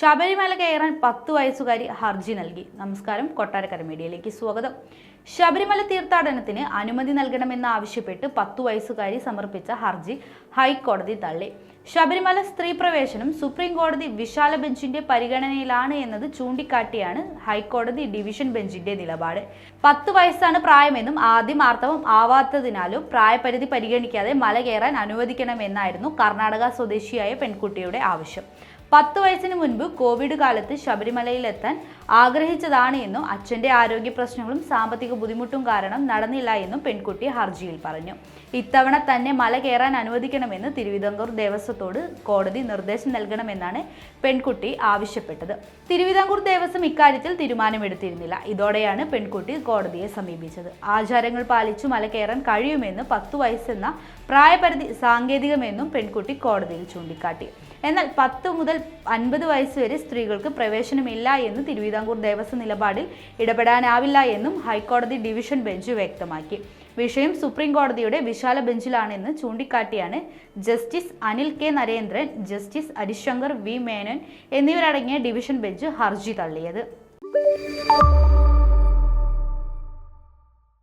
ശബരിമല കയറാൻ 10 വയസ്സുകാരി ഹർജി നൽകി. നമസ്കാരം, കൊട്ടാരക്കര മീഡിയയിലേക്ക് സ്വാഗതം. ശബരിമല തീർത്ഥാടനത്തിന് അനുമതി നൽകണമെന്നാവശ്യപ്പെട്ട് 10 വയസ്സുകാരി സമർപ്പിച്ച ഹർജി ഹൈക്കോടതി തള്ളി. ശബരിമല സ്ത്രീ പ്രവേശനം സുപ്രീം കോടതി വിശാല ബെഞ്ചിന്റെ പരിഗണനയിലാണ് എന്നത് ചൂണ്ടിക്കാട്ടിയാണ് ഹൈക്കോടതി ഡിവിഷൻ ബെഞ്ചിന്റെ നിലപാട്. 10 വയസ്സാണ് പ്രായമെന്നും ആദ്യം ആർത്തവം ആവാത്തതിനാലും പ്രായപരിധി പരിഗണിക്കാതെ മല കയറാൻ അനുവദിക്കണമെന്നായിരുന്നു കർണാടക സ്വദേശിയായ പെൺകുട്ടിയുടെ ആവശ്യം. 10 വയസ്സിന് മുൻപ് കോവിഡ് കാലത്ത് ശബരിമലയിലെത്താൻ ആഗ്രഹിച്ചതാണ് എന്നും അച്ഛന്റെ ആരോഗ്യ പ്രശ്നങ്ങളും സാമ്പത്തിക ബുദ്ധിമുട്ടും കാരണം നടന്നില്ല എന്നും പെൺകുട്ടി ഹർജിയിൽ പറഞ്ഞു. ഇത്തവണ തന്നെ മല കയറാൻ അനുവദിക്കണമെന്ന് തിരുവിതാംകൂർ ദേവസ്വത്തോട് കോടതി നിർദ്ദേശം നൽകണമെന്നാണ് പെൺകുട്ടി ആവശ്യപ്പെട്ടത്. തിരുവിതാംകൂർ ദേവസ്വം ഇക്കാര്യത്തിൽ തീരുമാനമെടുത്തിരുന്നില്ല. ഇതോടെയാണ് പെൺകുട്ടി കോടതിയെ സമീപിച്ചത്. ആചാരങ്ങൾ പാലിച്ചു മല കയറാൻ കഴിയുമെന്ന് 10 വയസ്സെന്ന പ്രായപരിധി സാങ്കേതികമെന്നും പെൺകുട്ടി കോടതിയിൽ ചൂണ്ടിക്കാട്ടി. എന്നാൽ 10 മുതൽ 50 വയസ്സ് വരെ സ്ത്രീകൾക്ക് പ്രവേശനമില്ല എന്ന് തിരുവിതാംകൂർ ദേവസ്വം നിലപാടിൽ ഇടപെടാനാവില്ല എന്നും ഹൈക്കോടതി ഡിവിഷൻ ബെഞ്ച് വ്യക്തമാക്കി. വിഷയം സുപ്രീം കോടതിയുടെ വിശാല ബെഞ്ചിലാണെന്ന് ചൂണ്ടിക്കാട്ടിയാണ് justice Anil K Narendran, justice Harishankar V Menon എന്നിവരടങ്ങിയ ഡിവിഷൻ ബെഞ്ച് ഹർജി തള്ളിയത്.